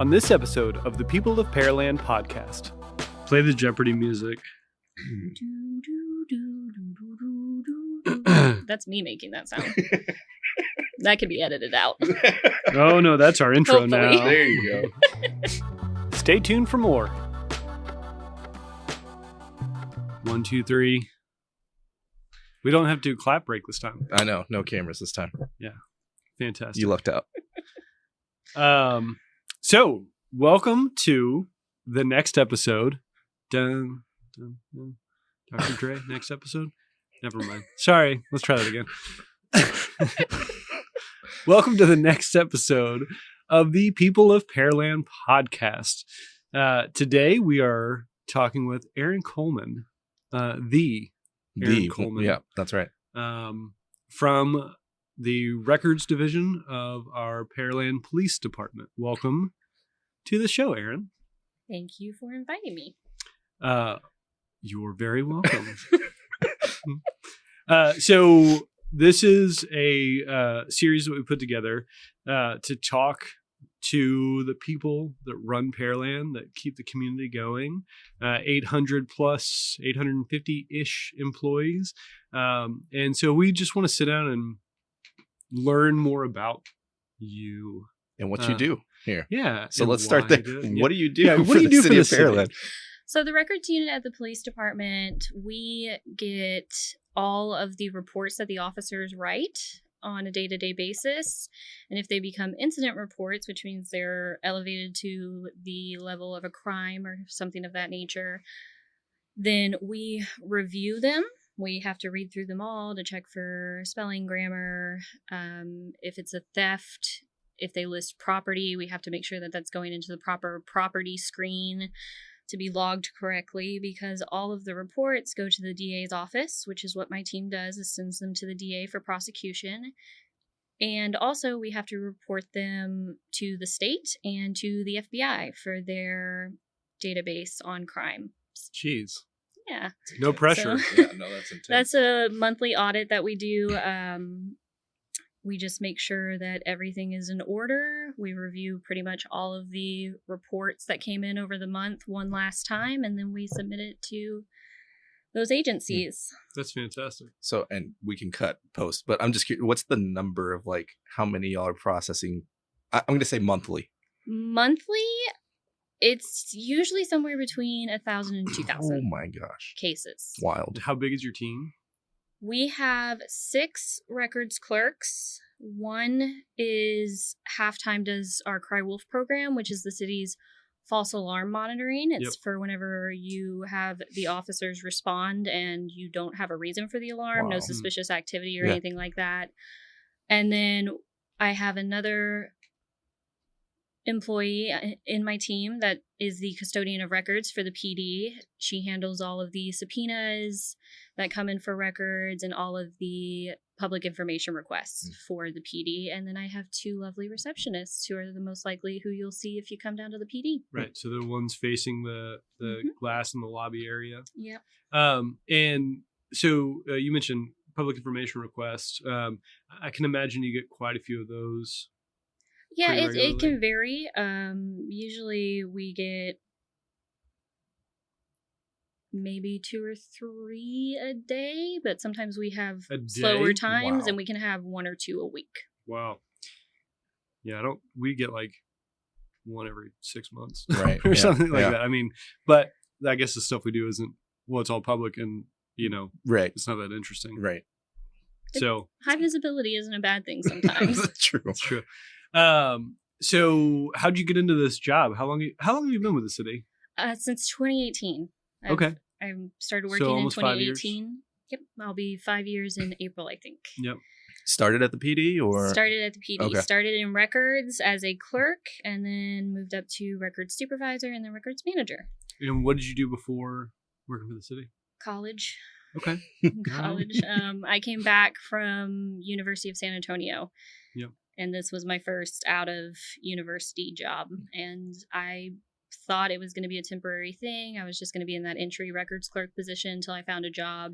On this episode of the People of Pearland podcast. Play the Jeopardy music. That's me making that sound. That could be edited out. Oh no, that's our intro Hopefully. now. There you go. Stay tuned for more. 1, 2, 3. We don't have to do clap break this time. I know. No cameras this time. Fantastic. You lucked out. So welcome to the next episode. Dun, dun, dun. Dr. Dre, next episode? Never mind. Sorry. Let's try that again. Welcome to the next episode of the People of Pearland podcast. Today we are talking with Erin Coleman, Erin Coleman. Yeah, that's right. From the Records Division of our Pearland Police Department. Welcome to the show, Erin. Thank you for inviting me. You're very welcome. So this is a series that we put together to talk to the people that run Pearland, that keep the community going. 800 plus, 850-ish employees. And so we just want to sit down and learn more about you. And what you do here. Yeah. So let's start there. What do you do what for do you the do city for of the Pearland? city? So the records unit at the police department, we get all of the reports that the officers write on a day-to-day basis. And if they become incident reports, which means they're elevated to the level of a crime or something of that nature, then we review them. We have to read through them all to check for spelling, grammar. If it's a theft, if they list property, we have to make sure that that's going into the proper property screen to be logged correctly, because all of the reports go to the DA's office, which is what my team does, is sends them to the DA for prosecution. And also we have to report them to the state and to the FBI for their database on crime. Jeez. Yeah. No pressure. So, Yeah, no, that's intense. that's a monthly audit that we do. We just make sure that everything is in order. We review pretty much all of the reports that came in over the month one last time, and then we submit it to those agencies. That's fantastic. So, and we can cut post, but I'm just curious, what's the number of like how many y'all are processing? I'm going to say monthly. Monthly, it's usually somewhere between 1,000 and Oh 2,000 my gosh. cases. Wild. How big is your team? We have 6 records clerks. One is half-time does our Cry Wolf program, which is the city's false alarm monitoring. It's for whenever you have the officers respond and you don't have a reason for the alarm, no suspicious activity or anything like that. And then I have another employee in my team that is the custodian of records for the PD. She handles all of the subpoenas that come in for records and all of the public information requests for the PD. And then I have 2 lovely receptionists who are the most likely who you'll see if you come down to the PD. Right. So the ones facing the glass in the lobby area. Yep. And so you mentioned public information requests. I can imagine you get quite a few of those. Yeah, Pretty it can vary. Usually we get maybe 2 or 3 a day, but sometimes we have slower times and we can have 1 or 2 a week. Wow. Yeah, we get like 1 every 6 months. Right. or something like that. I mean, but I guess the stuff we do isn't, it's all public and, right. It's not that interesting. Right. So high visibility isn't a bad thing sometimes. That's true. It's true. So how'd you get into this job? How long have you been with the city? Since 2018. Okay. I started working in almost 2018. Yep. I'll be 5 years in April, I think. Yep. Started at the PD or? Started at the PD. Okay. Started in records as a clerk and then moved up to records supervisor and then records manager. And what did you do before working for the city? College. Okay. College. I came back from University of San Antonio. Yep. And this was my first out of university job. And I thought it was going to be a temporary thing. I was just going to be in that entry records clerk position until I found a job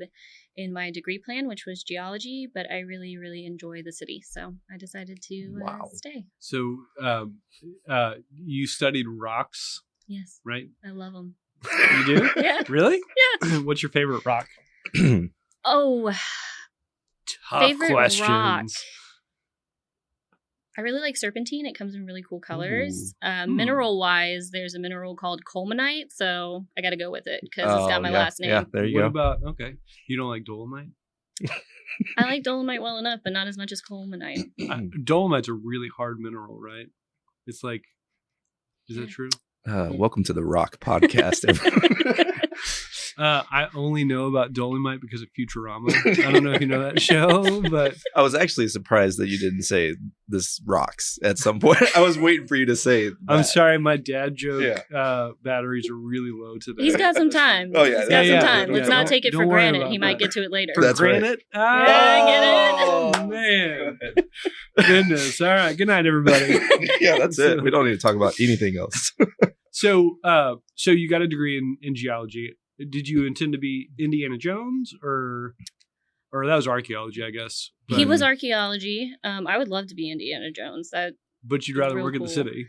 in my degree plan, which was geology. But I really, really enjoy the city, so I decided to stay. So you studied rocks, Yes. right? I love them. You do? Yeah. Really? Yeah. What's your favorite rock? Oh, Tough favorite questions. rock. I really like serpentine. It comes in really cool colors. Mineral wise, there's a mineral called colemanite, so I got to go with it because it's got my last name. Yeah, there you What go. about, okay, you don't like dolomite? I like dolomite well enough, but not as much as colemanite. Dolomite's a really hard mineral, right? It's like, is that true? Welcome to the Rock Podcast, everyone. I only know about dolomite because of Futurama. I don't know if you know that show, but I was actually surprised that you didn't say this rocks at some point. I was waiting for you to say that. I'm sorry, my dad joke batteries are really low today. He's got some time. Oh, yeah. He's got some time. Let's not Don't- take it for don't worry granted. about He might that. get to it later. For That's right. granted? Yeah, get it? Oh, man. Goodness. All right. Good night, everybody. Yeah, that's it. We don't need to talk about anything else. So you got a degree in geology. Did you intend to be Indiana Jones or that was archaeology, I guess? He was archaeology. I would love to be Indiana Jones. But you'd rather real work at cool. the city.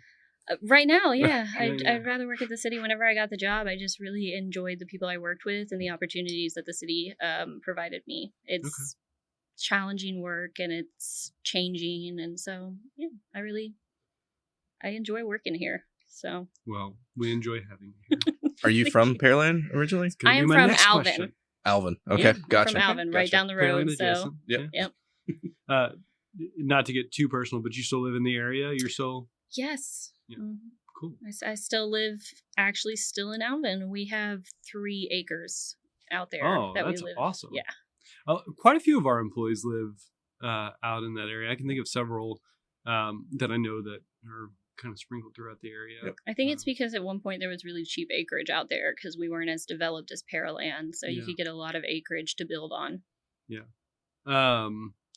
Right now, yeah. Yeah. I'd rather work at the city. Whenever I got the job, I just really enjoyed the people I worked with and the opportunities that the city provided me. It's challenging work and it's changing, and so yeah, I enjoy working here. So Well, we enjoy having you here. Are you from Pearland originally? It's gonna I be am my from next Alvin. question. Alvin. Okay, Yeah, gotcha. From Alvin, right Gotcha. down the road. Pearland So adjacent. Yep. Yep. Not to get too personal, but you still live in the area? You're still Yes. Yeah. Mhm. cool. I still live still in Alvin. We have 3 acres out there Oh, that that's we live. awesome. Yeah. Quite a few of our employees live out in that area. I can think of several that I know that are kind of sprinkled throughout the area. Yep. I think it's because at one point there was really cheap acreage out there because we weren't as developed as Pearland, so you Yeah. could get a lot of acreage to build on.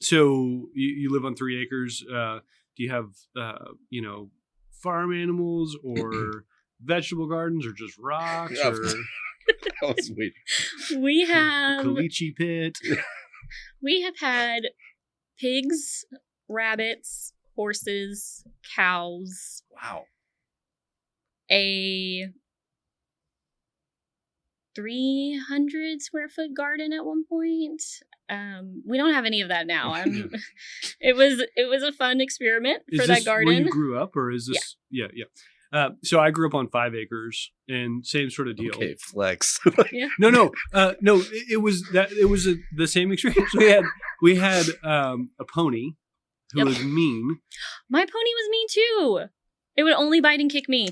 So you live on 3 acres. Do you have farm animals or vegetable gardens or just rocks Yeah. or I was waiting. We have caliche pit? we have had pigs, rabbits, horses, cows, Wow. a 300 square foot garden at one point. We don't have any of that now. It was a fun experiment for Is that this garden. where you grew up, or is this? Yeah. So I grew up on 5 acres, and same sort of deal. Okay, flex. No. It was that. It was the same experience. We had a pony who Yep. was mean. My pony was mean too. It would only bite and kick me.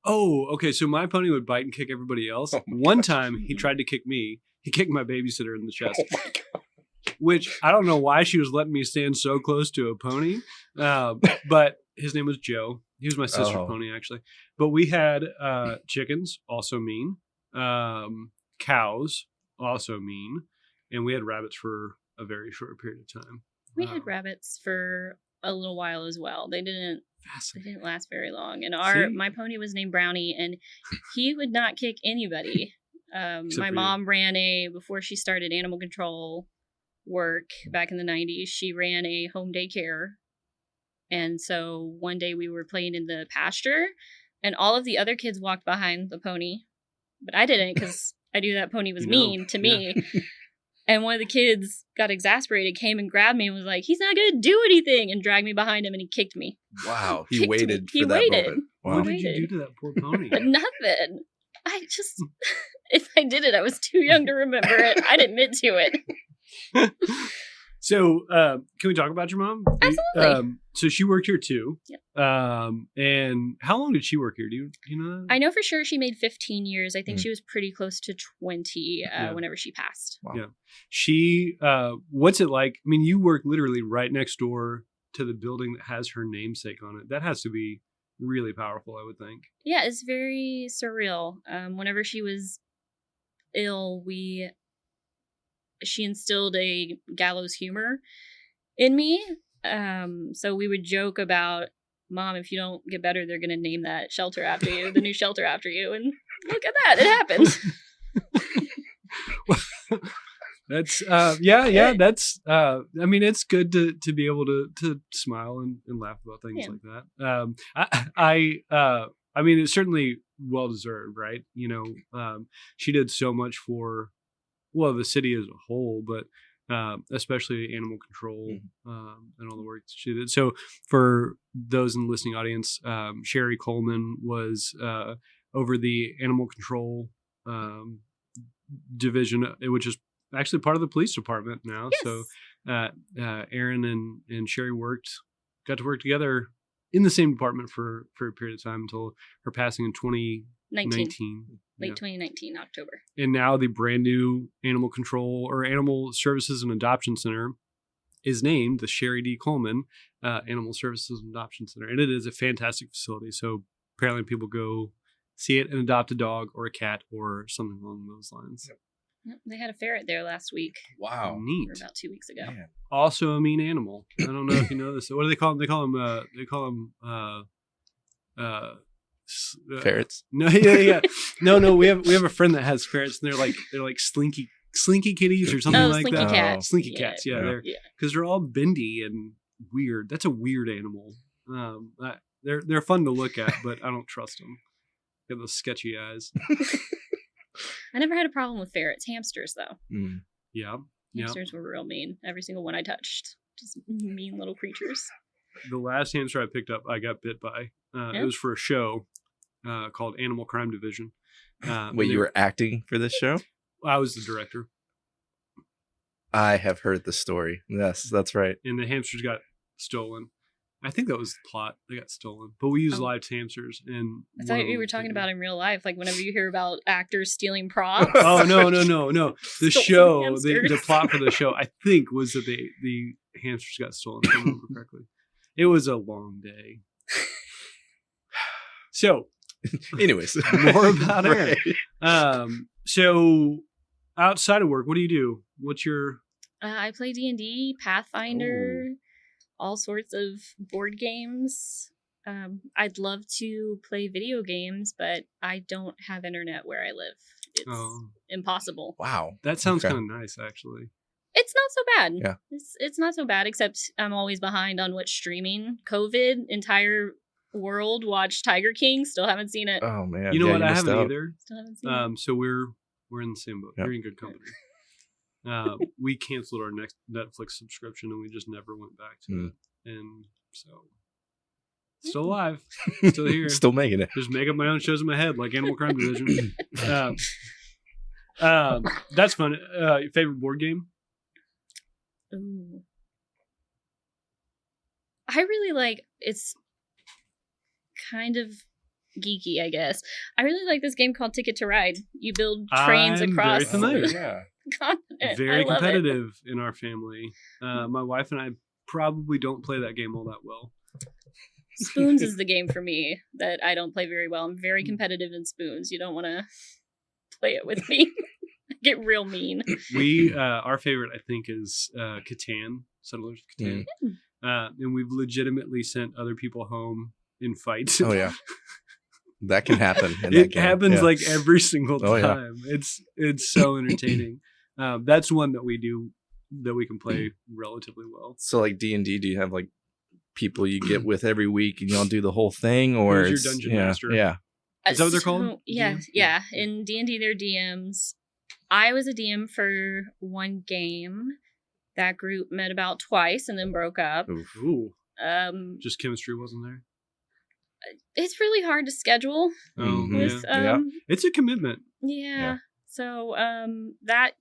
Oh, okay. So my pony would bite and kick everybody else. Oh my One time he tried to kick me. He kicked my babysitter in the chest. Oh my God. Which I don't know why she was letting me stand so close to a pony. But his name was Joe. He was my sister's Oh. pony, actually. But we had chickens, also mean. Cows, also mean. And we had rabbits for a very short period of time. We had rabbits for a little while as well. They didn't Fascinating. last very long. And See? my pony was named Brownie, and he would not kick anybody. My for you. mom before she started animal control work back in the 90s, she ran a home daycare. And so one day we were playing in the pasture, and all of the other kids walked behind the pony, but I didn't because I knew that pony was mean to me. And one of the kids got exasperated, came and grabbed me and was like, "He's not going to do anything," and dragged me behind him, and he kicked me. Wow. He Kicked me. waited He for that waited. moment. Wow. What did you do to that poor pony? Nothing. I just, if I did it, I was too young to remember it. I'd admit to it. So, can we talk about your mom? Absolutely. So she worked here too. Yep. And how long did she work here? Do you know that? I know for sure she made 15 years. I think Mm. she was pretty close to 20 whenever she passed. Wow. Yeah. She, what's it like? I mean, you work literally right next door to the building that has her namesake on it. That has to be really powerful, I would think. Yeah, it's very surreal. Whenever she was ill, she instilled a gallows humor in me. So we would joke about Mom, if you don't get better, they're going to name that shelter after you, the new shelter after you. And look at that. It happened. That's that's I mean, it's good to be able to smile and laugh about things like that. I mean, it's certainly well deserved, right? She did so much for the city as a whole, but especially animal control and all the work that she did. So for those in the listening audience, Sherry Coleman was over the animal control division, which is actually part of the police department now. Yes. So Erin and Sherry got to work together in the same department for a period of time until her passing in 2019. Late 2019, October. And now the brand new Animal Control or Animal Services and Adoption Center is named the Sherry D. Coleman Animal Services and Adoption Center. And it is a fantastic facility. So apparently people go see it and adopt a dog or a cat or something along those lines. Yep, they had a ferret there last week. Wow. Neat. Or about 2 weeks ago. Man. Also a mean animal. I don't know if you know this. What do they call them? They call them Ferrets? No, yeah. No. We have a friend that has ferrets, and they're like slinky kitties or something like slinky that. Cats. Slinky cats. Yeah, because they're all bendy and weird. That's a weird animal. They're fun to look at, but I don't trust them. They have those sketchy eyes. I never had a problem with ferrets. Hamsters, though. Mm. Yeah. Hamsters were real mean. Every single one I touched. Just mean little creatures. The last hamster I picked up, I got bit by. It was for a show called Animal Crime Division. Wait, you were acting for this show? I was the director. I have heard the story. Yes, that's right. And the hamsters got stolen. I think that was the plot. They got stolen. But we used live hamsters. And I thought you were talking about in real life. Like whenever you hear about actors stealing props. Oh, no. The show, the plot for the show, I think, was that the hamsters got stolen, if I remember correctly. It was a long day. So, anyways, more about Erin. So, outside of work, what do you do? What's your... I play D&D, Pathfinder... all sorts of board games. I'd love to play video games, but I don't have internet where I live. It's impossible. Wow. That sounds kind of nice, actually. It's not so bad. Yeah. It's not so bad, except I'm always behind on what's streaming. COVID, entire world watched Tiger King. Still haven't seen it. Oh, man. You know what? I haven't either. Still haven't seen it. So we're in the same boat. Yep. You're in good company. We canceled our next Netflix subscription and we just never went back to it. And so, still alive, still here, still making it. Just make up my own shows in my head, like Animal Crime Division. That's fun. Your favorite board game? Ooh. I really like. It's kind of geeky, I guess. I really like this game called Ticket to Ride. You build trains across. Very familiar. Yeah. Continent. Very competitive in our family. My wife and I probably don't play that game all that well. Spoons is the game for me that I don't play very well. I'm very competitive in Spoons. You don't want to play it with me. I get real mean. Our favorite, I think, is Catan, Settlers of Catan. And we've legitimately sent other people home in fights. Oh, yeah. That can happen. It happens like every single time. Yeah. It's so entertaining. That's one that we do that we can play relatively well. So like D&D, do you have like people you get with every week and y'all do the whole thing, or who's your dungeon master? Yeah. Is that what they're called? Yeah. In D&D, they're DMs. I was a DM for one game. That group met about twice and then broke up. Ooh. Just chemistry wasn't there. It's really hard to schedule. It's a commitment. Yeah. So that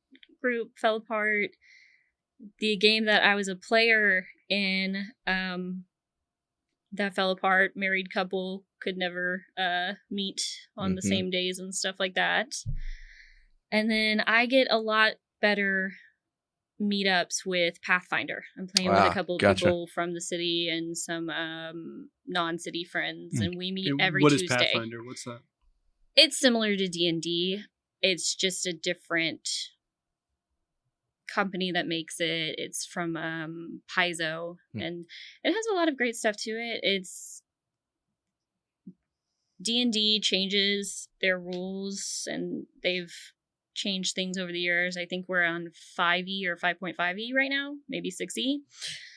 group fell apart. The game that I was a player in that fell apart. Married couple could never meet on the same days and stuff like that. And then I get a lot better meetups with Pathfinder. I'm playing with a couple of people from the city and some non-city friends, and we meet every Tuesday. What is Pathfinder? What's that? It's similar to D&D. It's just a different company that makes it. It's from Paizo, and it has a lot of great stuff to it. It's D&D changes their rules, and they've changed things over the years. I think we're on 5e or 5.5e right now, maybe 6e.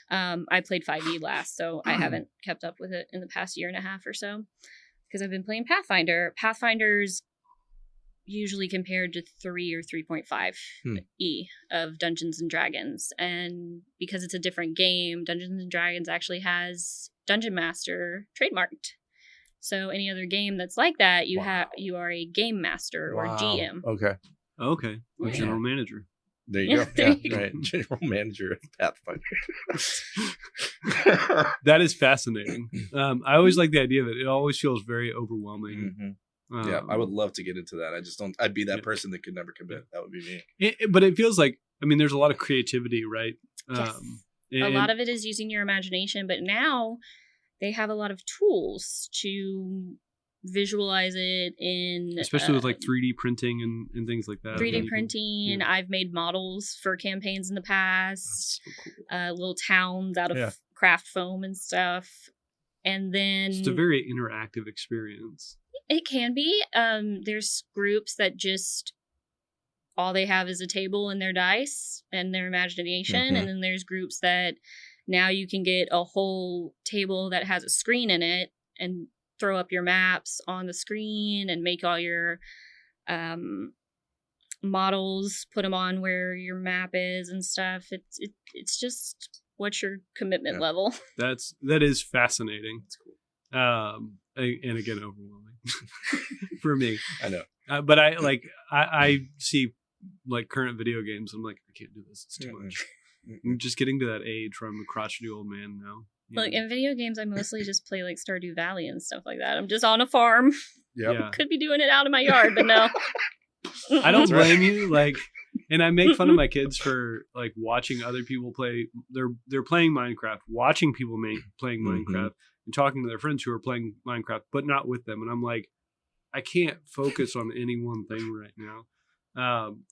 I played 5e last, so I haven't kept up with it in the past year and a half or so because I've been playing Pathfinder. Pathfinder's usually compared to 3 or 3.5e of Dungeons and Dragons, and because it's a different game, Dungeons and Dragons actually has Dungeon Master trademarked. So any other game that's like that, you are a game master or GM. Okay. General manager. There you go. Yeah, right. General manager of Pathfinder. That is fascinating. I always like the idea of it. It always feels very overwhelming. Yeah, I would love to get into that. I just don't. I'd be that person that could never commit. That would be me. But it feels like, I mean, there's a lot of creativity, right? Yes. A lot of it is using your imagination, but now they have a lot of tools to visualize it in, especially with like 3D printing and things like that. 3D printing. I've made models for campaigns in the past. So cool. Little towns out of craft foam and stuff. And then it's a very interactive experience. It can be. There's groups that just all they have is a table and their dice and their imagination. And then there's groups that now you can get a whole table that has a screen in it and throw up your maps on the screen and make all your models, put them on where your map is and stuff. It's just what's your commitment level. That is fascinating. That's cool. And again, overwhelming for me. I know. But I see like current video games. I'm like, I can't do this. It's too much. I'm just getting to that age where I'm a crotchety old man now. Like in video games, I mostly just play like Stardew Valley and stuff like that. I'm just on a farm. Yeah. Could be doing it out in my yard, but no. I don't blame you. Like, and I make fun of my kids for like watching other people play. They're playing Minecraft, watching people playing Minecraft, and talking to their friends who are playing Minecraft, but not with them. And I'm like, I can't focus on any one thing right now.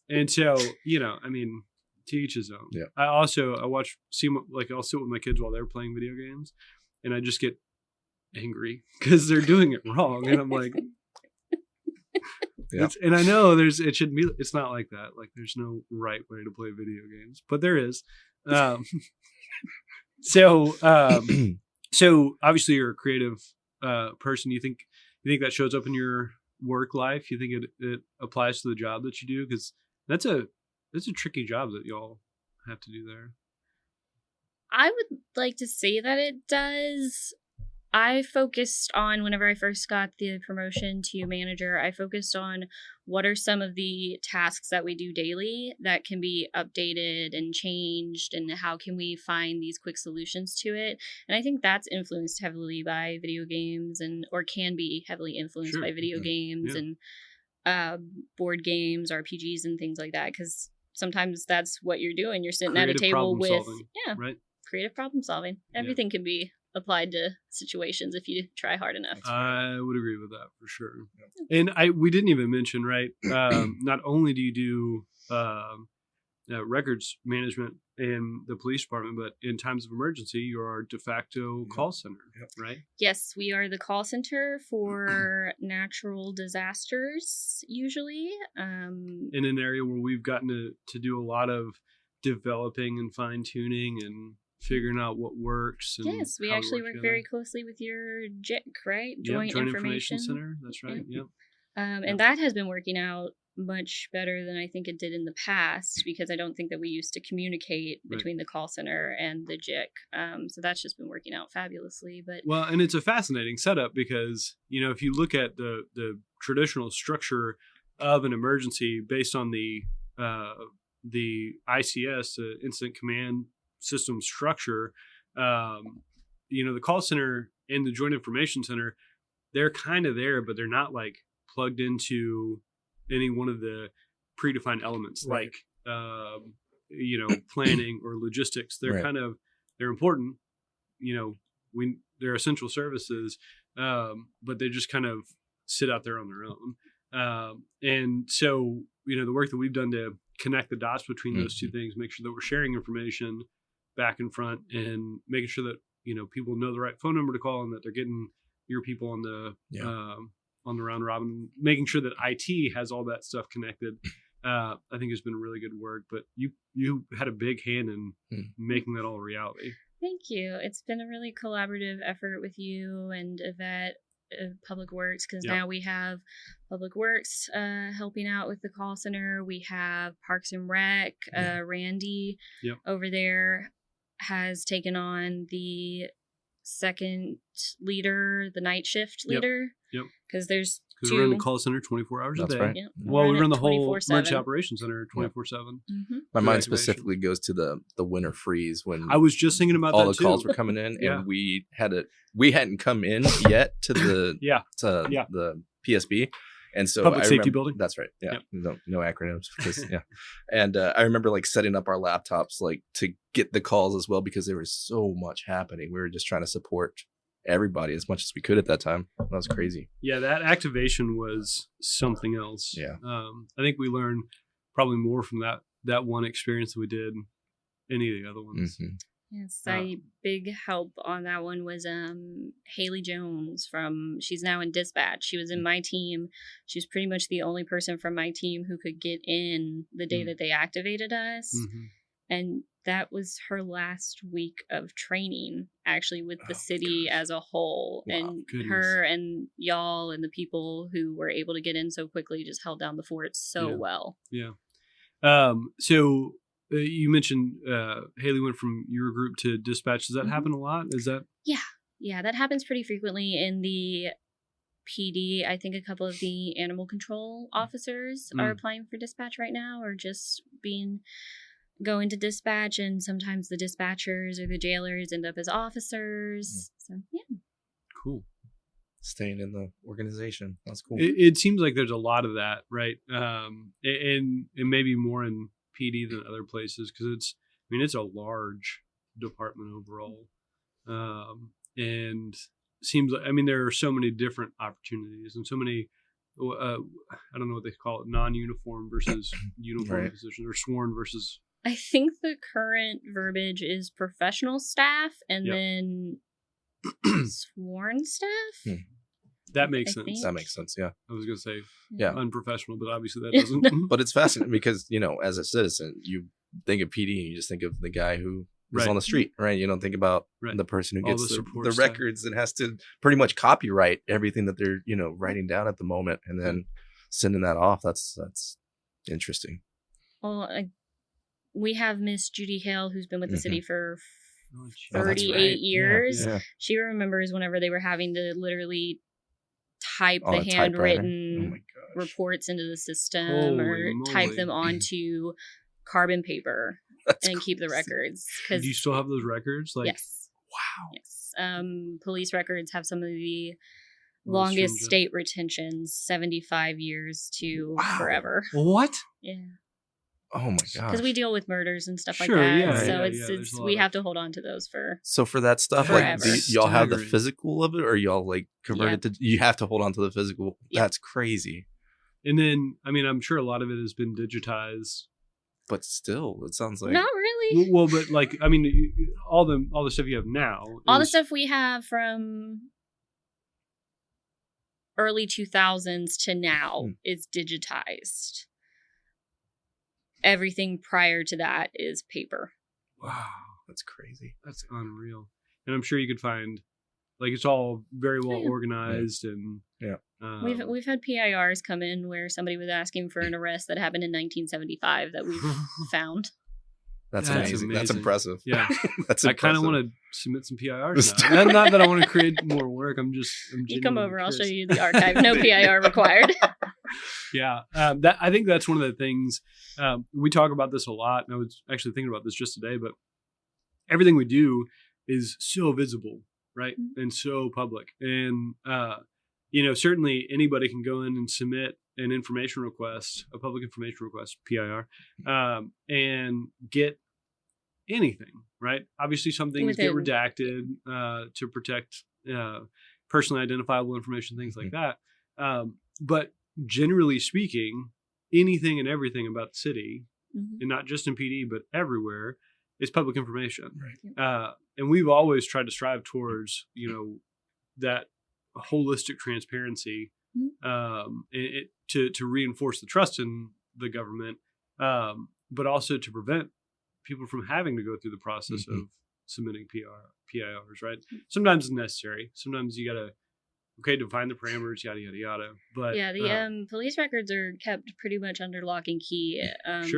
And so, I mean, to each his own. Yeah. I'll sit with my kids while they're playing video games, and I just get angry because they're doing it wrong, and I'm like, and I know it should be. It's not like that. Like, there's no right way to play video games, but there is. So obviously you're a creative person. You think that shows up in your work life? You think it applies to the job that you do? Because that's a tricky job that y'all have to do there. I would like to say that it does. I focused on, whenever I first got the promotion to manager, I focused on what are some of the tasks that we do daily that can be updated and changed, and how can we find these quick solutions to it. And I think that's influenced heavily by video games, or can be heavily influenced by video games and board games, RPGs, and things like that, because sometimes that's what you're doing. You're sitting at a table with creative problem solving. Everything can be applied to situations if you try hard enough. I would agree with that for sure. And we didn't even mention, right? Not only do you do records management in the police department, but in times of emergency, you're our de facto call center, right? Yes, we are the call center for natural disasters, usually. In an area where we've gotten to do a lot of developing and fine-tuning and figuring out what works. And yes, we actually work very closely with your JIC, right? Joint Information Center. That's right. Yep. And that has been working out much better than I think it did in the past, because I don't think that we used to communicate between the call center and the JIC. So that's just been working out fabulously. But and it's a fascinating setup because, if you look at the traditional structure of an emergency based on the ICS, the Incident Command System structure, the call center and the Joint Information Center, they're kind of there, but they're not like plugged into any one of the predefined elements, like planning or logistics. They're they're important. They're essential services, but they just kind of sit out there on their own. And so the work that we've done to connect the dots between those two things, make sure that we're sharing information back and front, and making sure that people know the right phone number to call, and that they're getting your people on the on the round robin, making sure that IT has all that stuff connected. I think has been really good work. But you had a big hand in making that all a reality. Thank you. It's been a really collaborative effort with you and Yvette of Public Works, because now we have Public Works helping out with the call center. We have Parks and Rec. Randy over there has taken on the second leader, the night shift leader. Yep. Because there's because we run the call center 24 hours a day. Right. Yep. Well, we run the whole 24/7. emergency operations center 24/7. Mm-hmm. My mind specifically goes to the winter freeze when I was just thinking about all that the too. calls were coming in, and we hadn't come in yet to the the PSB, and so Public Safety Building. That's right. Yeah, no acronyms because and I remember like setting up our laptops like to get the calls as well because there was so much happening. We were just trying to support everybody as much as we could at that time. That was crazy. Yeah, that activation was something else. Yeah. I think we learned probably more from that one experience than we did any of the other ones. Mm-hmm. Yes, a big help on that one was Haley Jones she's now in dispatch. She was in my team. She was pretty much the only person from my team who could get in the day that they activated us. Mm-hmm. And that was her last week of training, actually, with the city as a whole. Wow, and her and y'all and the people who were able to get in so quickly just held down the fort so well. Yeah. So you mentioned Haley went from your group to dispatch. Does that happen a lot? Is that? Yeah, that happens pretty frequently in the PD. I think a couple of the animal control officers are applying for dispatch right now, or just going to dispatch, and sometimes the dispatchers or the jailers end up as officers. So cool. Staying in the organization, that's cool. It seems like there's a lot of that, right? And maybe more in PD than other places, because it's a large department overall, and seems like there are so many different opportunities and so many. I don't know what they call it, non-uniform versus uniform positions, or sworn versus. I think the current verbiage is professional staff and then sworn staff. That makes sense. That makes sense. Yeah. I was going to say unprofessional, but obviously that doesn't. But it's fascinating because, as a citizen, you think of PD and you just think of the guy who is on the street, right? You don't think about the person who gets the records and has to pretty much copyright everything that they're, writing down at the moment and then sending that off. That's interesting. Well, we have Miss Judy Hale, who's been with the city for 38 years. Yeah. She remembers whenever they were having to literally type the handwritten reports into the system type them onto carbon paper and keep the records. Do you still have those records? Yes. Wow. Yes. Police records have some of the longest state retentions, 75 years to forever. What? Yeah. Oh my gosh. Because we deal with murders and stuff like that. Yeah, so it's we have to hold on to those for So for that stuff, forever. Like y'all have the physical of it, or y'all like convert it to you have to hold on to the physical? Yep. That's crazy. And then I'm sure a lot of it has been digitized. But still, it sounds like not really. Well, but all the stuff you have now. All the stuff we have from early 2000s to now is digitized. Everything prior to that is paper. Wow, that's crazy. That's unreal. And I'm sure you could find, it's all very well organized and we've had PIRs come in where somebody was asking for an arrest that happened in 1975 that we've found. That's amazing. That's impressive. Yeah, I kind of want to submit some PIRs now. Not that I want to create more work. You come over, curious. I'll show you the archive. No PIR required. Yeah, I think that's one of the things we talk about this a lot. And I was actually thinking about this just today, but everything we do is so visible, right, and so public, and certainly anybody can go in and submit an information request, a public information request, PIR, and get anything, right? Obviously, some things get redacted to protect personally identifiable information, things like that. But generally speaking, anything and everything about the city, and not just in PD, but everywhere, is public information. Right. And we've always tried to strive towards, that holistic transparency to reinforce the trust in the government, but also to prevent people from having to go through the process of submitting PIRs, right? Sometimes it's necessary. Sometimes you got to, define the parameters, yada, yada, yada. But yeah, the police records are kept pretty much under lock and key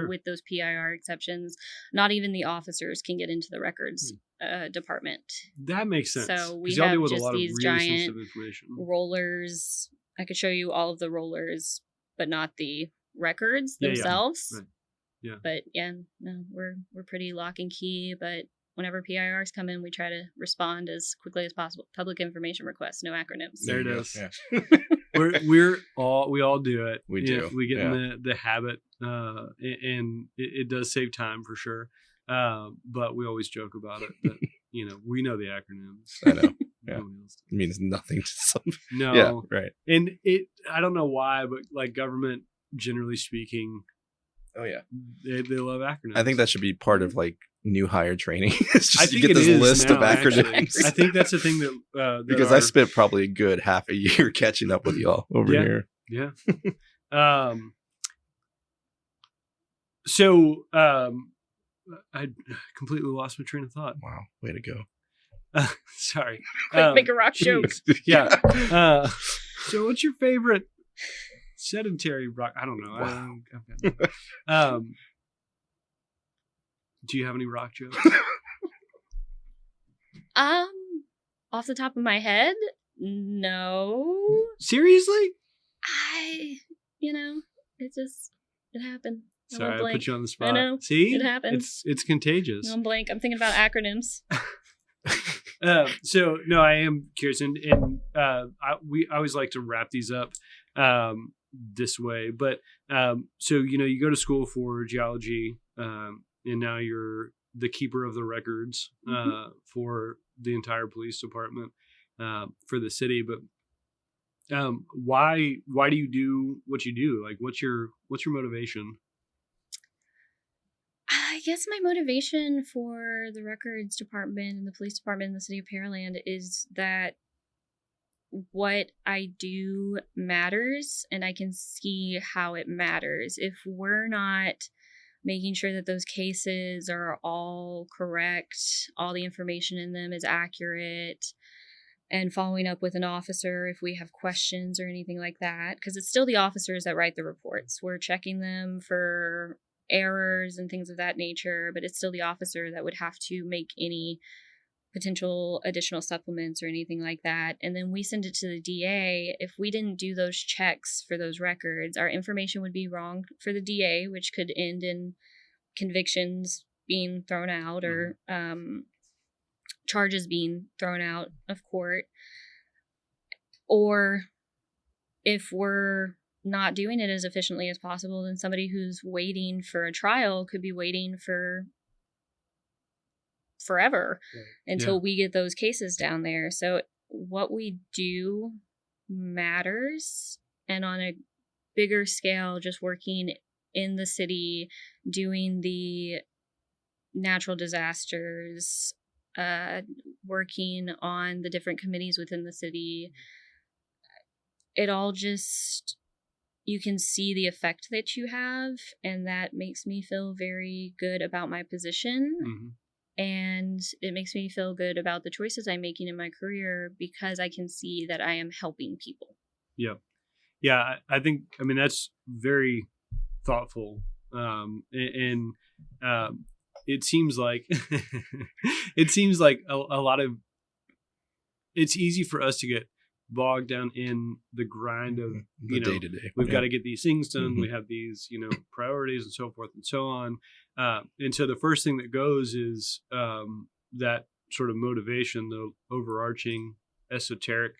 with those PIR exceptions. Not even the officers can get into the records department. That makes sense. So we have just these giant information. rollers. I could show you all of the rollers, but not the records themselves. Yeah. Right. Yeah. But no, we're pretty lock and key. But whenever PIRs come in, we try to respond as quickly as possible. Public information requests, no acronyms. There it is. Yeah. we all do it. We do. We get in the habit, and it does save time for sure. But we always joke about it. That, we know the acronyms. I know. Yeah. It means nothing to some. No. Yeah. Right. And I don't know why, but like government, generally speaking. Oh yeah. They love acronyms. I think that should be part of like new hire training. It's just I think you get this list now, of acronyms. Actually. I think that's the thing that because I spent probably a good half a year catching up with y'all over here. Yeah. So I completely lost my train of thought. Wow, way to go. Sorry. Quick, make a rock joke. Yeah. So what's your favorite sedentary rock? I don't know. Wow. Do you have any rock jokes? Off the top of my head, no. Seriously? It happened. Sorry, I put you on the spot. I know. See? It happens. It's contagious. I'm blank. I'm thinking about acronyms. So no, I am curious, and I always like to wrap these up this way. But so you go to school for geology, and now you're the keeper of the records for the entire police department for the city. But why do you do what you do? Like, what's your motivation? I guess my motivation for the records department and the police department in the city of Pearland is that what I do matters, and I can see how it matters. If we're not making sure that those cases are all correct, all the information in them is accurate, and following up with an officer if we have questions or anything like that, because it's still the officers that write the reports. We're checking them for errors and things of that nature, but it's still the officer that would have to make any potential additional supplements or anything like that. And then we send it to the DA. If we didn't do those checks for those records, our information would be wrong for the DA, which could end in convictions being thrown out or charges being thrown out of court. Or if we're not doing it as efficiently as possible, then somebody who's waiting for a trial could be waiting for forever until we get those cases down there. So what we do matters, and on a bigger scale, just working in the city, doing the natural disasters, working on the different committees within the city, it all just, you can see the effect that you have, and that makes me feel very good about my position. And it makes me feel good about the choices I'm making in my career because I can see that I am helping people. Yeah. Yeah. I think, that's very thoughtful. And it seems like, a lot of, it's easy for us to get bogged down in the grind of the day-to-day. We've got to get these things done. We have these, priorities and so forth and so on. And so the first thing that goes is that sort of motivation, the overarching esoteric,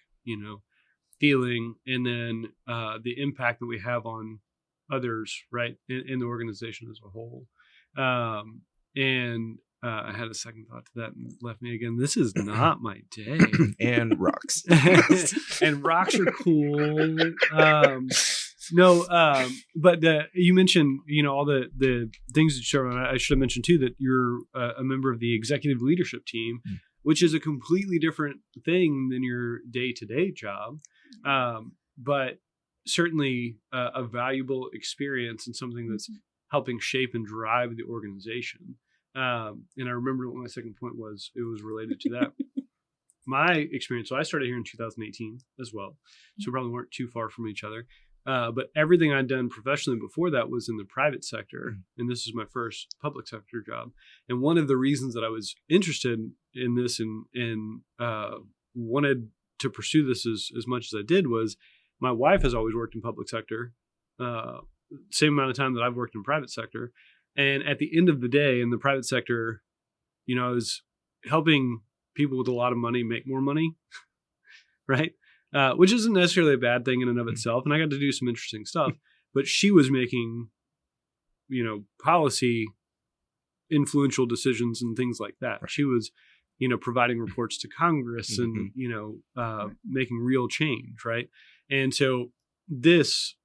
feeling, and then the impact that we have on others, right, in the organization as a whole. And I had a second thought to that and left me again. This is not my day. And rocks. And rocks are cool. But you mentioned, all the things that show. I should have mentioned too that you're a member of the executive leadership team, which is a completely different thing than your day-to-day job. But certainly a valuable experience and something that's helping shape and drive the organization. And I remember what my second point was. It was related to that. My experience, so I started here in 2018 as well. So we probably weren't too far from each other. But everything I'd done professionally before that was in the private sector. And this is my first public sector job. And one of the reasons that I was interested in this and wanted to pursue this as much as I did was my wife has always worked in public sector, same amount of time that I've worked in private sector. And at the end of the day, in the private sector, I was helping people with a lot of money make more money, right? Which isn't necessarily a bad thing in and of itself. And I got to do some interesting stuff. But she was making, policy influential decisions and things like that. She was, providing reports to Congress and, making real change, right? And so this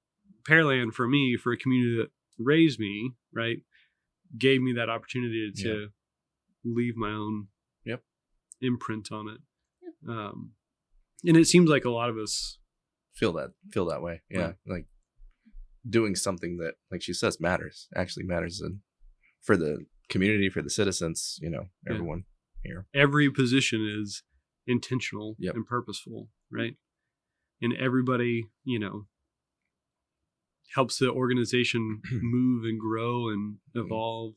Pearland for me, for a community that raised me, right, gave me that opportunity to leave my own imprint on it. And it seems like a lot of us feel that way. Yeah. Right. Like doing something that, like she says, actually matters for the community, for the citizens, everyone here. Every position is intentional and purposeful, right? And everybody, helps the organization move and grow and evolve.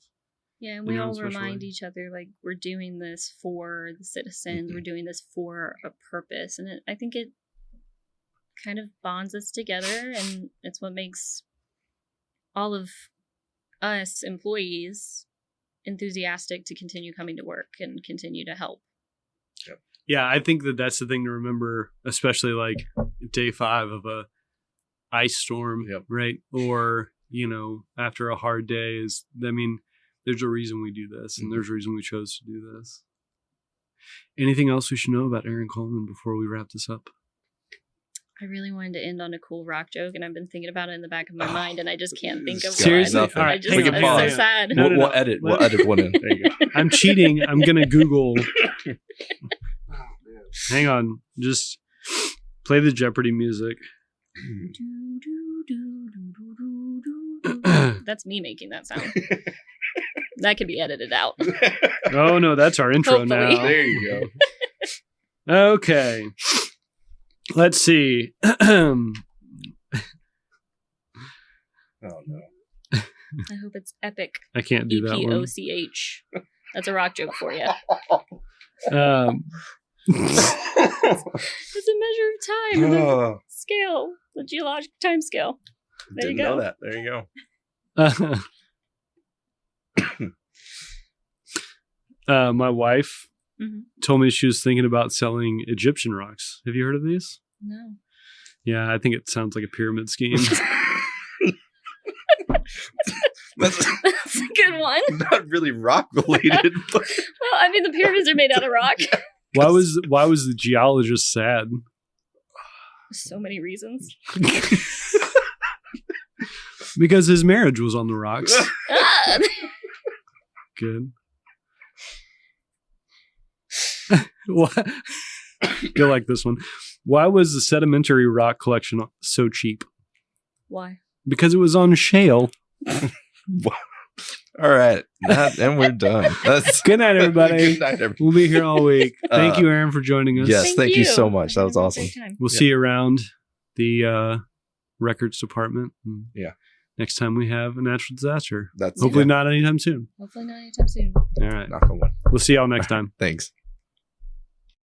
Yeah, and we all remind each other, like, we're doing this for the citizens. We're doing this for a purpose. And I think it kind of bonds us together. And it's what makes all of us employees enthusiastic to continue coming to work and continue to help. Yep. Yeah, I think that's the thing to remember, especially like day 5 of a ice storm, right? Or, after a hard day there's a reason we do this, and there's a reason we chose to do this. Anything else we should know about Erin Coleman before we wrap this up? I really wanted to end on a cool rock joke, and I've been thinking about it in the back of my mind, and I just can't think of one. Seriously? All right, we can pause. So sad. We'll edit one in. There you go. I'm cheating. I'm going to Google. Hang on. Just play the Jeopardy music. That's me making that sound. That could be edited out. Oh, no, that's our intro Hopefully. now. There you go. Okay. Let's see. Oh, no. I hope it's epic. I can't do that one. EPOCH. That's a rock joke for you. It's a measure of time. The scale. The geologic time scale. There Didn't you go. know that. There you go. My wife told me she was thinking about selling Egyptian rocks. Have you heard of these? No. Yeah, I think it sounds like a pyramid scheme. That's a good one. Not really rock related. Well, the pyramids are made out of rock. Why was the geologist sad? So many reasons. Because his marriage was on the rocks. Good. What? You'll like this one. Why was the sedimentary rock collection so cheap? Why? Because it was on shale. All right. And we're done. Good night, everybody. Good night, everybody. We'll be here all week. Thank you, Erin, for joining us. Yes, thank you so much. That was awesome. We'll see you around the records department. Next time we have a natural disaster. Hopefully not anytime soon. Hopefully not anytime soon. All right. Knock on wood. We'll see y'all next time. Thanks.